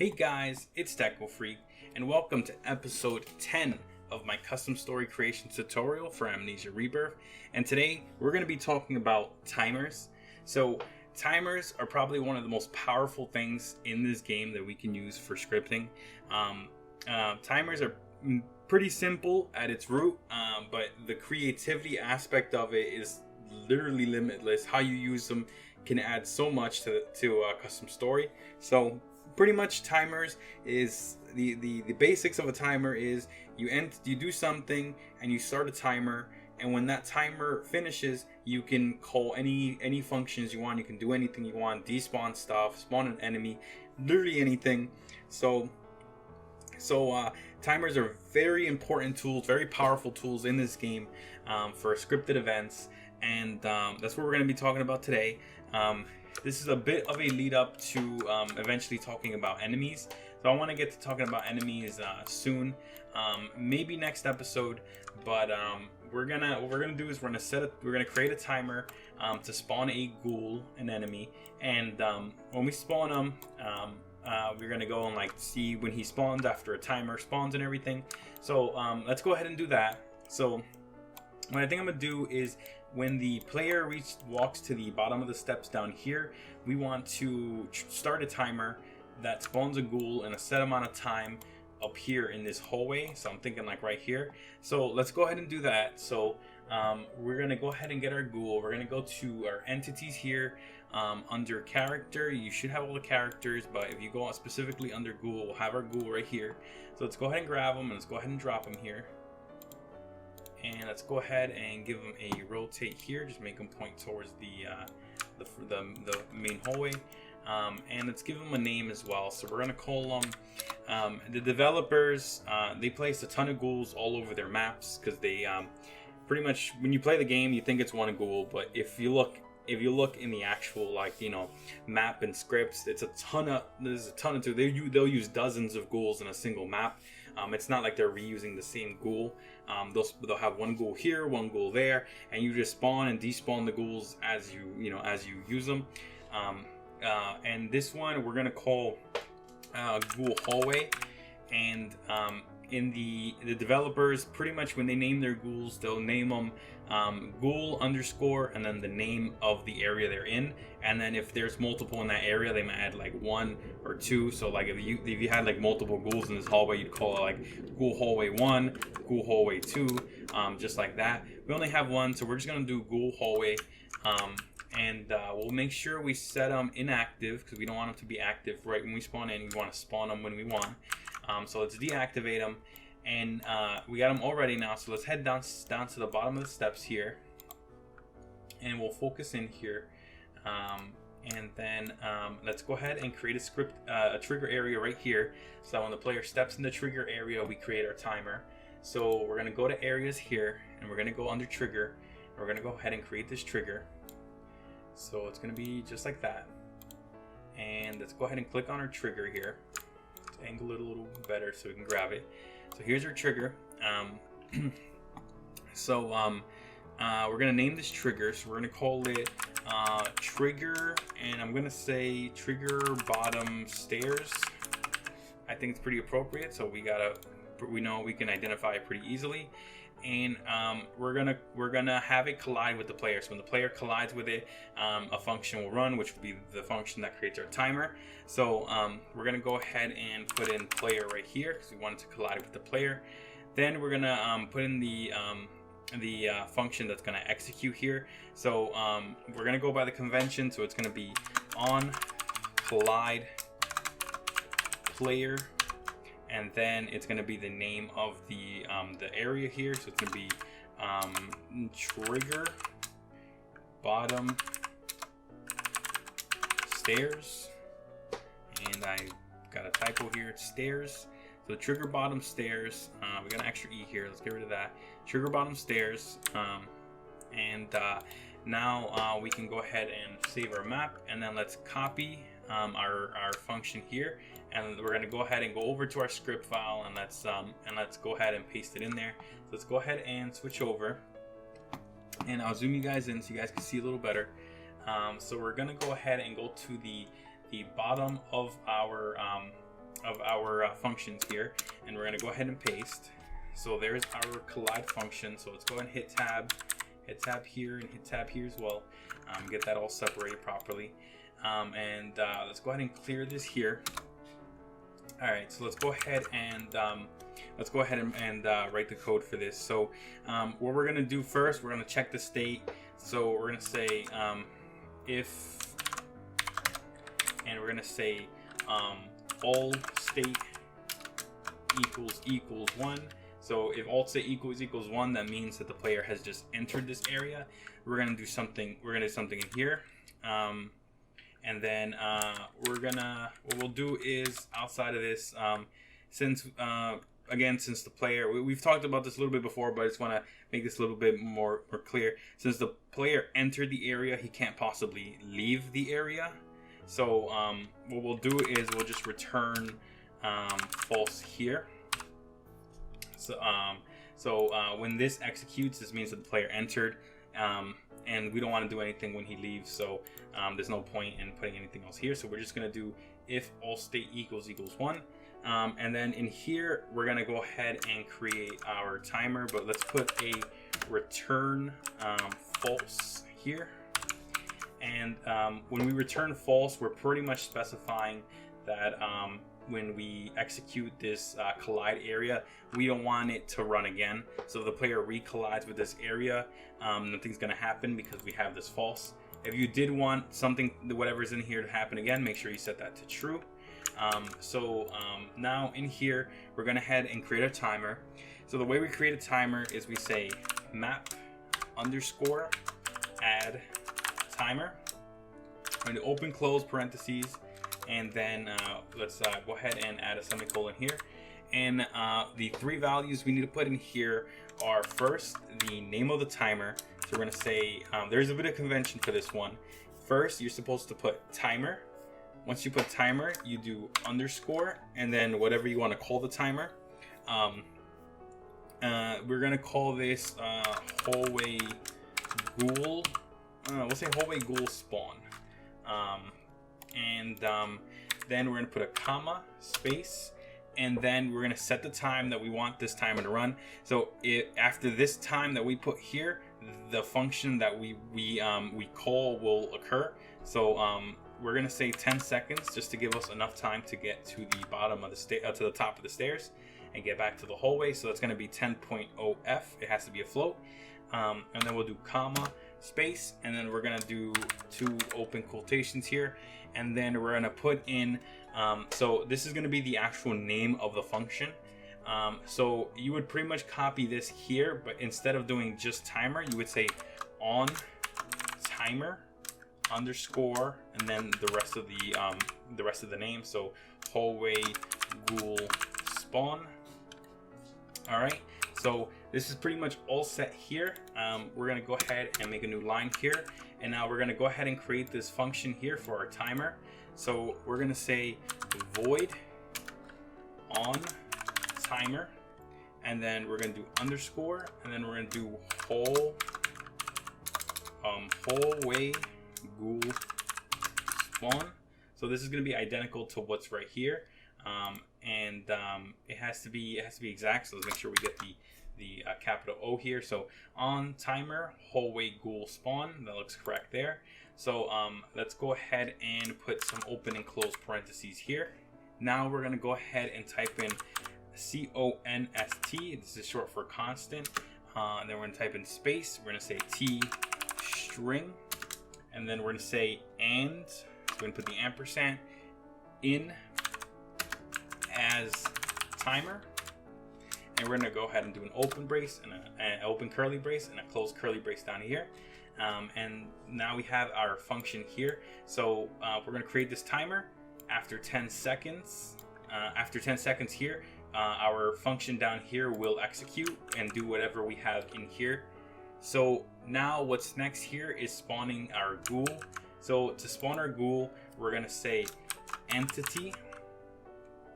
Hey guys, it's Deco Freak, and welcome to episode 10 of my custom story creation tutorial for Amnesia Rebirth. And today we're going to be talking about timers. So timers are probably one of the most powerful things in this game that we can use for scripting. Timers are pretty simple at its root, but the creativity aspect of it is literally limitless. How you use them can add so much to a custom story. So pretty much timers is the basics of a timer is you do something and you start a timer, and when that timer finishes you can call any functions you want. You can do anything you want, despawn stuff, spawn an enemy, literally anything. So timers are very important tools, very powerful tools in this game for scripted events, and that's what we're going to be talking about today. This is a bit of a lead up to eventually talking about enemies. So I want to get to talking about enemies soon, maybe next episode. But what we're gonna do is we're gonna create a timer to spawn a ghoul, an enemy, and when we spawn him, we're gonna go and see when he spawns after a timer spawns and everything. So let's go ahead and do that. So what I think I'm gonna do is, when the player walks to the bottom of the steps down here, we want to start a timer that spawns a ghoul in a set amount of time up here in this hallway. So I'm thinking like right here. So let's go ahead and do that. So we're gonna go ahead and get our ghoul. We're gonna go to our entities here. Under character, you should have all the characters, but if you go specifically under ghoul, we'll have our ghoul right here. So let's go ahead and grab him, and let's go ahead and drop him here. And let's go ahead and give him a rotate here. Just make him point towards the main hallway. And let's give him a name as well. So we're gonna call them the developers. They placed a ton of ghouls all over their maps because they pretty much, when you play the game, you think it's one ghoul, but if you look in the actual map and scripts, there's a ton of they'll use dozens of ghouls in a single map. It's not like they're reusing the same ghoul. They'll have one ghoul here, one ghoul there, and you just spawn and despawn the ghouls as you use them. And this one we're gonna call ghoul hallway. And in the developers, pretty much when they name their ghouls, they'll name them ghoul underscore and then the name of the area they're in. And then if there's multiple in that area, they might add one or two. So if you had multiple ghouls in this hallway, you'd call it ghoul hallway 1, ghoul hallway 2, just like that. We only have one, so we're just gonna do ghoul hallway. And we'll make sure we set them inactive because we don't want them to be active right when we spawn in. We want to spawn them when we want. So let's deactivate them, and we got them all ready now. So let's head down to the bottom of the steps here, and we'll focus in here. And then let's go ahead and create a trigger area right here, so that when the player steps in the trigger area, we create our timer. So we're gonna go to areas here, and we're gonna go under trigger, and we're gonna go ahead and create this trigger. So it's gonna be just like that. And let's go ahead and click on our trigger here. Let's angle it a little better so we can grab it. So here's our trigger. We're gonna name this trigger. So we're gonna call it trigger, and I'm gonna say trigger bottom stairs. I think it's pretty appropriate. So we know we can identify it pretty easily. And we're gonna have it collide with the player. So when the player collides with it, a function will run, which will be the function that creates our timer. So we're gonna go ahead and put in player right here because we want it to collide with the player. Then we're gonna put in the function that's gonna execute here. So we're gonna go by the convention. So it's gonna be on collide player. And then it's going to be the name of the area here. So it's going to be trigger bottom stairs. And I got a typo here. It's stairs. So trigger bottom stairs. We got an extra E here. Let's get rid of that. Trigger bottom stairs. Now we can go ahead and save our map. And then let's copy our function here. And we're going to go ahead and go over to our script file, and let's go ahead and paste it in there. So let's go ahead and switch over, and I'll zoom you guys in so you guys can see a little better. So we're going to go ahead and go to the bottom of our our functions here, and we're going to go ahead and paste. So there's our collide function. So let's go ahead and hit tab here, and hit tab here as well. Get that all separated properly. Let's go ahead and clear this here. All right, so let's go ahead and write the code for this. So what we're gonna do first, we're gonna check the state. So we're gonna say if, and we're gonna say all state equals 1. So if all state equals 1, that means that the player has just entered this area. We're gonna do something. We're gonna do something in here, and then what we'll do is outside of this, since the player, we've talked about this a little bit before, but I just want to make this a little bit more clear. Since the player entered the area, he can't possibly leave the area. So what we'll do is we'll just return false here. So when this executes, this means that the player entered, and we don't want to do anything when he leaves. So there's no point in putting anything else here. So we're just going to do if all state equals 1. And then in here, we're going to go ahead and create our timer, but let's put a return false here. And when we return false, we're pretty much specifying that when we execute this collide area, we don't want it to run again. So if the player recollides with this area, nothing's going to happen because we have this false. If you did want something, whatever's in here to happen again, make sure you set that to true. Now in here, we're going to head and create a timer. So the way we create a timer is we say map underscore add timer. We're going to open close parentheses, and then let's go ahead and add a semicolon here. And the 3 values we need to put in here are first the name of the timer. So we're going to say there's a bit of convention for this one. First, you're supposed to put timer. Once you put timer, you do underscore, and then whatever you want to call the timer. We're going to call this hallway ghoul. We'll say hallway ghoul spawn. Then we're going to put a comma, space, and then we're going to set the time that we want this timer to run. So after this time that we put here, the function that we call will occur. So we're going to say 10 seconds just to give us enough time to get to the bottom of the to the top of the stairs and get back to the hallway. So it's going to be 10.0f. It has to be a float. And then we'll do comma, space, and then we're going to do 2 open quotations here. And then we're going to put in, so this is going to be the actual name of the function. So you would pretty much copy this here, but instead of doing just timer, you would say on timer underscore, and then the rest of the name. So hallway ghoul spawn. All right. So this is pretty much all set here. We're going to go ahead and make a new line here. And now we're going to go ahead and create this function here for our timer. So we're going to say void on timer. And then we're going to do underscore. And then we're going to do hallway ghoul spawn. So this is going to be identical to what's right here. It has to be exact. So let's make sure we get the capital O here. So on timer hallway ghoul spawn, that looks correct there. So let's go ahead and put some open and close parentheses here. Now we're going to go ahead and type in const. This is short for constant. And then we're going to type in space. We're going to say t string, and then we're going to say and. So we're going to put the ampersand in as timer. And we're going to go ahead and do an open brace and an open curly brace and a closed curly brace down here. And now we have our function here. So we're going to create this timer after 10 seconds. After 10 seconds here, our function down here will execute and do whatever we have in here. So now what's next here is spawning our ghoul. So to spawn our ghoul, we're going to say entity.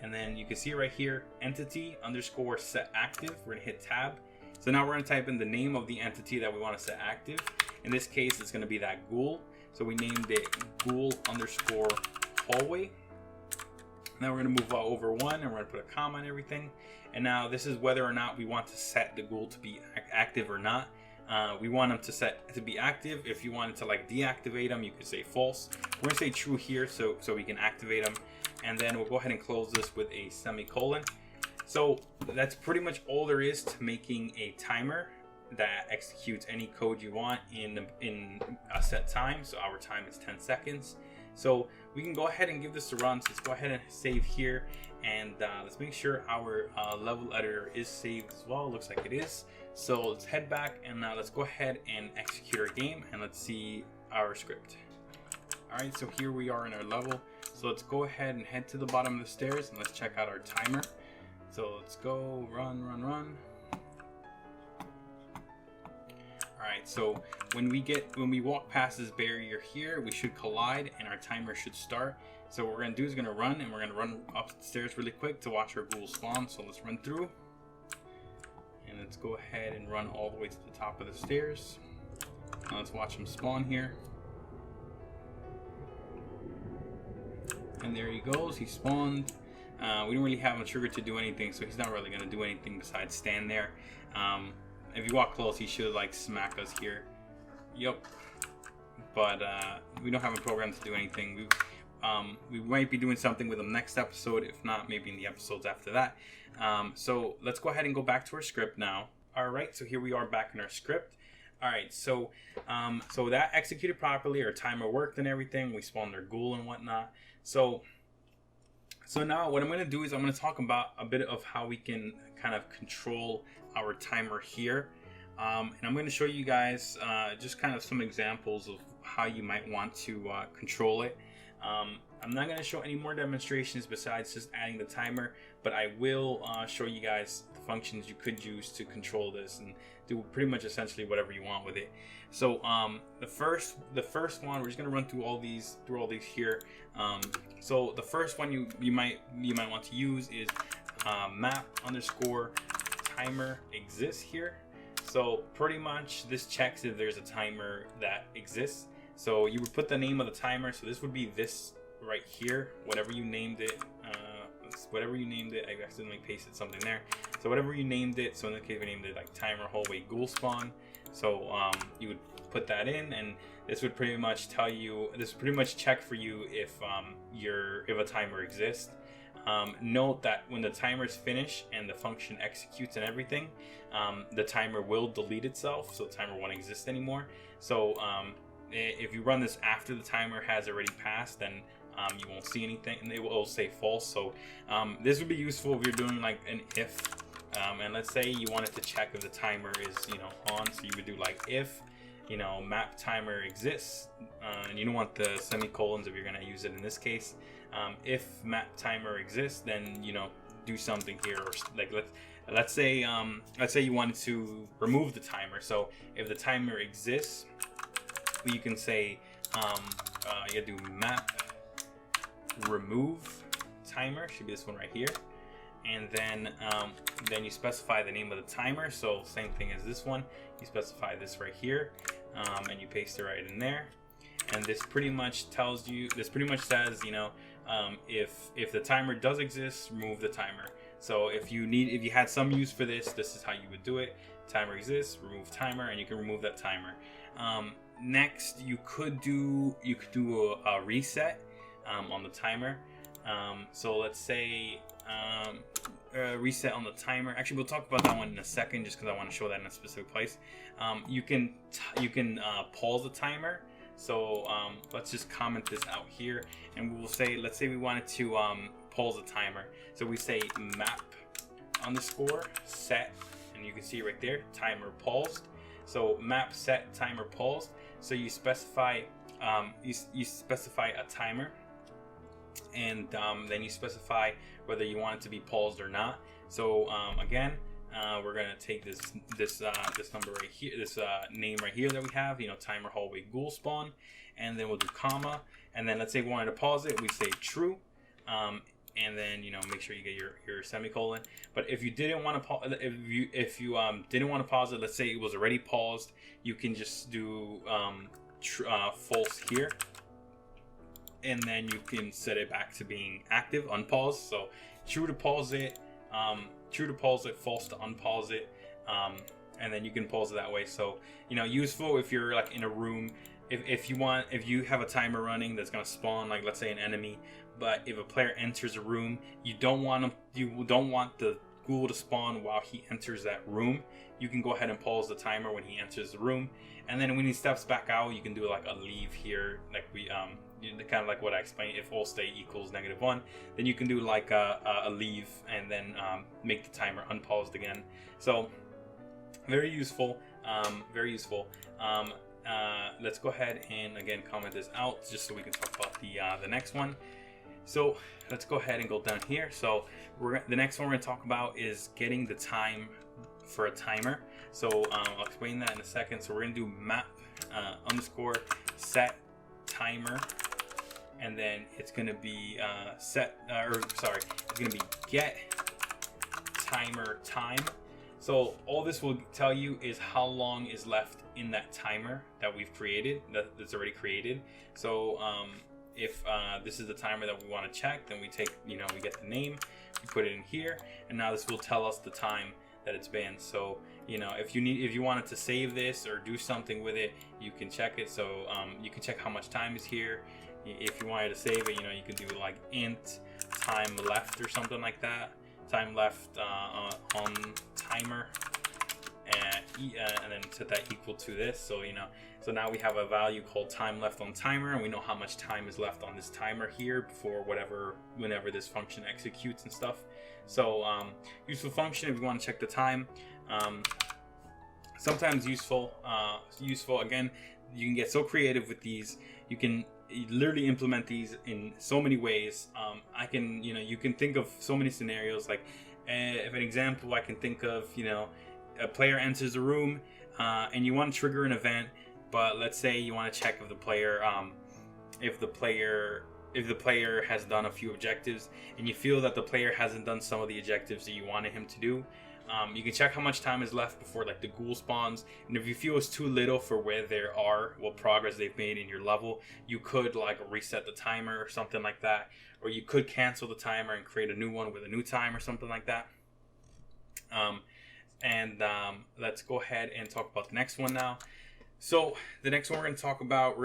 And then you can see right here, entity underscore set active. We're going to hit tab. So now we're going to type in the name of the entity that we want to set active. In this case, it's going to be that ghoul. So we named it ghoul underscore hallway. Now we're going to move over 1 and we're going to put a comma and everything. And now this is whether or not we want to set the ghoul to be active or not. We want them to set to be active. If you wanted to like deactivate them, you could say false. We're going to say true here so we can activate them. And then we'll go ahead and close this with a semicolon. So that's pretty much all there is to making a timer that executes any code you want in a set time. So our time is 10 seconds. So we can go ahead and give this a run. So let's go ahead and save here, and let's make sure our level editor is saved as well. Looks like it is. So let's head back and now let's go ahead and execute our game, and let's see our script. All right, so here we are in our level. So let's go ahead and head to the bottom of the stairs and let's check out our timer. So let's go run. Alright, so when we walk past this barrier here, we should collide and our timer should start. So what we're gonna do is gonna run, and we're gonna run up the stairs really quick to watch our ghoul spawn. So let's run through. And let's go ahead and run all the way to the top of the stairs. Now let's watch him spawn here. And there he goes, he spawned. We don't really have a trigger to do anything, so he's not really gonna do anything besides stand there. If you walk close, he should like smack us here. Yep. But we don't have a program to do anything. We might be doing something with him next episode. If not, maybe in the episodes after that. So let's go ahead and go back to our script now. All right. So here we are back in our script. All right. So that executed properly. Our timer worked and everything. We spawned our ghoul and whatnot. So now what I'm going to do is I'm going to talk about a bit of how we can kind of control our timer here, and I'm going to show you guys just kind of some examples of how you might want to control it. I'm not going to show any more demonstrations besides just adding the timer, but I will show you guys the functions you could use to control this and do pretty much essentially whatever you want with it. So the first one, we're just going to run through all these here. So the first one you might want to use is map underscore timer exists here. So pretty much this checks if there's a timer that exists. So you would put the name of the timer. So this would be this right here, whatever you named it. I accidentally pasted something there. So whatever you named it. So in this case, we named it like timer hallway ghoul spawn. So you would put that in, and this would pretty much tell you. This would pretty much check for you if a timer exists. Note that when the timer's finished and the function executes and everything, the timer will delete itself, so the timer won't exist anymore. So if you run this after the timer has already passed, then you won't see anything, and it will say false. So this would be useful if you're doing like an if, and let's say you wanted to check if the timer is on. So you would do like if map timer exists, and you don't want the semicolons if you're going to use it in this case. If map timer exists, then do something here, or like let's say you wanted to remove the timer. So if the timer exists, you can say you do map remove timer, should be this one right here, and then you specify the name of the timer. So same thing as this one, you specify this right here, and you paste it right in there. And this pretty much tells you, this pretty much says, if the timer does exist, remove the timer. So if you had some use for this is how you would do it. Timer exists, remove timer, and you can remove that timer. Next, you could do a reset on the timer. So let's say reset on the timer. Actually, we'll talk about that one in a second, just because I want to show that in a specific place. You can pause the timer. So let's just comment this out here, and we'll say, let's say we wanted to pause the timer. So we say map underscore set, and you can see right there, timer paused. So map set timer paused. So you specify you specify a timer, and then you specify whether you want it to be paused or not. So again, we're gonna take this number right here, this name right here that we have, timer hallway ghoul spawn, and then we'll do comma, and then let's say we wanted to pause it, we say true, and then make sure you get your semicolon. But if you didn't want to pause, if you didn't want to pause it, let's say it was already paused, you can just do false here, and then you can set it back to being active, unpause. So true to pause it, false to unpause it, and then you can pause it that way. So, you know, useful if you're like in a room. If you have a timer running that's gonna spawn, like let's say an enemy, but if a player enters a room, you don't want the ghoul to spawn while he enters that room. You can go ahead and pause the timer when he enters the room, and then when he steps back out, you can do like a leave here, like we kind of like what I explained. If all state equals -1, then you can do like a leave, and then make the timer unpaused again. So very useful, very useful. Let's go ahead and again comment this out just so we can talk about the next one. So let's go ahead and go down here. So the next one we're going to talk about is getting the time for a timer. So I'll explain that in a second. So we're going to do map underscore set timer, and then it's going to be it's going to be get timer time. So all this will tell you is how long is left in that timer that we've created, that's already created. So if this is the timer that we want to check, then we take, we get the name, we put it in here, and now this will tell us the time that it's been. So if you wanted to save this or do something with it, you can check it. So you can check how much time is here. If you wanted to save it, you can do like int time left or something like that. Time left on timer, and then set that equal to this. So so now we have a value called time left on timer, and we know how much time is left on this timer here before whenever this function executes and stuff. So useful function if you want to check the time. Sometimes useful. Again, you can get so creative with these. You can literally implement these in so many ways. You can think of so many scenarios. Like if an example I can think of, a player enters a room and you want to trigger an event, but let's say you want to check if the player has done a few objectives, and you feel that the player hasn't done some of the objectives that you wanted him to do. You can check how much time is left before like the ghoul spawns, and if you feel it's too little for where they are, what progress they've made in your level, you could like reset the timer or something like that, or you could cancel the timer and create a new one with a new time or something like that. Let's go ahead and talk about the next one now. So the next one we're going to talk about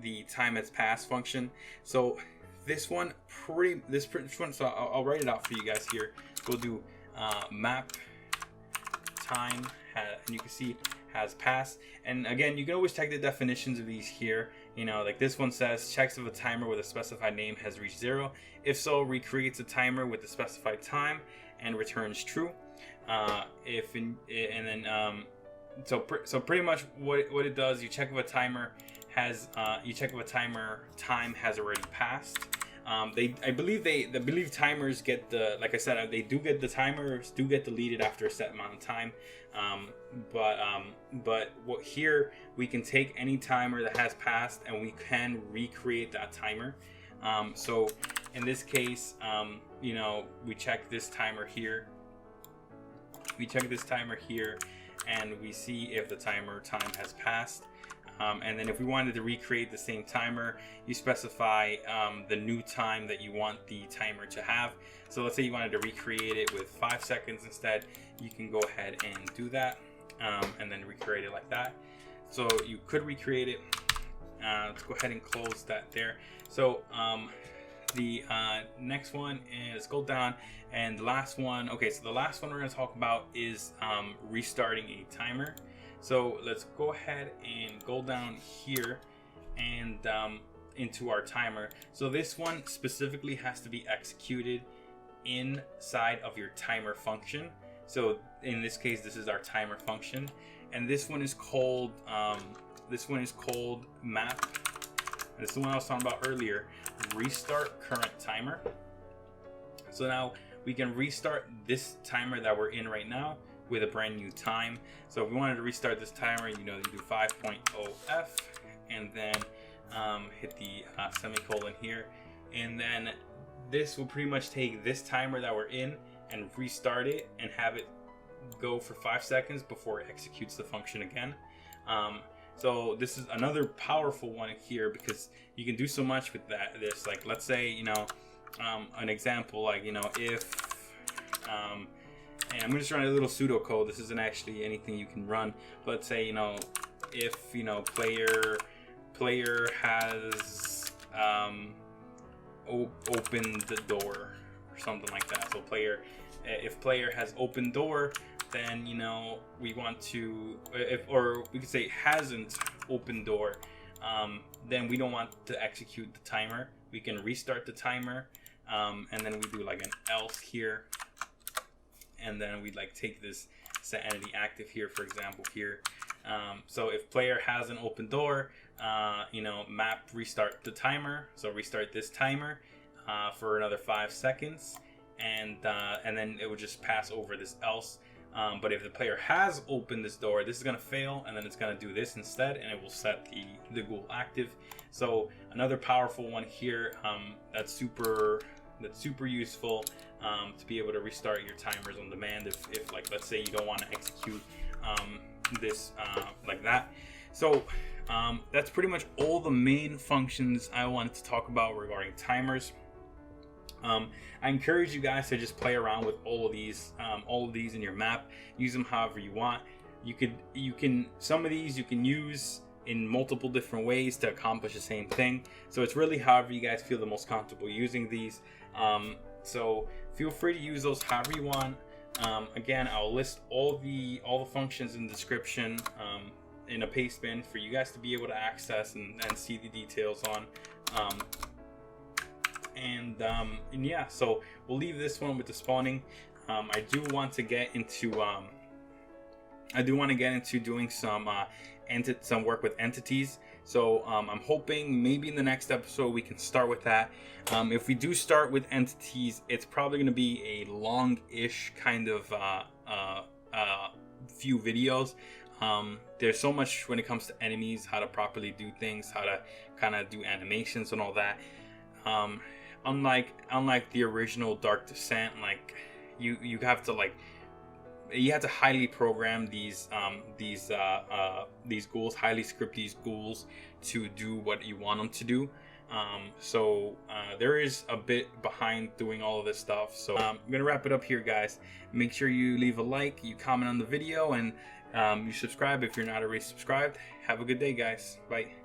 the time has passed function. So this one, so I'll write it out for you guys here. We'll do map time, and you can see has passed. And again, you can always check the definitions of these here. Like this one says, checks if a timer with a specified name has reached 0. If so, recreates a timer with the specified time and returns true. So pretty much what it does, you check if a timer time has already passed. I believe timers get like I said, the timers do get deleted after a set amount of time. But here we can take any timer that has passed and we can recreate that timer. So in this case, we check this timer here. And we see if the timer time has passed. And then if we wanted to recreate the same timer, you specify the new time that you want the timer to have. So let's say you wanted to recreate it with 5 seconds instead, you can go ahead and do that, and then recreate it like that. So you could recreate it. Let's go ahead and close that there. So the next one is go down, and the last one. Okay, so the last one we're going to talk about is restarting a timer. So let's go ahead and go down here and into our timer. So this one specifically has to be executed inside of your timer function. So in this case, this is our timer function, and this one is called map. This is the one I was talking about earlier. Restart current timer. So now we can restart this timer that we're in right now with a brand new time. So if we wanted to restart this timer, you do 5.0f and then hit the semicolon here, and then this will pretty much take this timer that we're in and restart it and have it go for 5 seconds before it executes the function again. So this is another powerful one here because you can do so much with that. This, like, let's say, you know, an example, like, you know, if and I'm just running a little pseudocode. This isn't actually anything you can run, but let's say, you know, if, you know, player has opened the door or something like that. So if player has opened door, then, you know, we want to, or we could say hasn't opened door, then we don't want to execute the timer. We can restart the timer, and then we do like an else here, and then we like take this set entity active here, for example, here. So if player has an open door, you know, map restart the timer. So restart this timer for another 5 seconds, and then it would just pass over this else. But if the player has opened this door, this is going to fail, and then it's going to do this instead, and it will set the ghoul active. So another powerful one here, that's super useful to be able to restart your timers on demand if like, let's say you don't want to execute this like that. So that's pretty much all the main functions I wanted to talk about regarding timers. I encourage you guys to just play around with all of these in your map. Use them however you want. You can some of these you can use in multiple different ways to accomplish the same thing. So it's really however you guys feel the most comfortable using these. So feel free to use those however you want. Again, I'll list all the functions in the description in a Pastebin for you guys to be able to access and see the details on. And yeah, so we'll leave this one with the spawning. I do want to get into doing some work with entities. So I'm hoping maybe in the next episode we can start with that. If we do start with entities, it's probably going to be a long-ish kind of few videos. There's so much when it comes to enemies, how to properly do things, how to kind of do animations and all that. Unlike the original Dark Descent, like you have to highly program these ghouls, highly script these ghouls to do what you want them to do. So there is a bit behind doing all of this stuff. So I'm gonna wrap it up here, guys. Make sure you leave a like, you comment on the video, and you subscribe if you're not already subscribed. Have a good day, guys. Bye.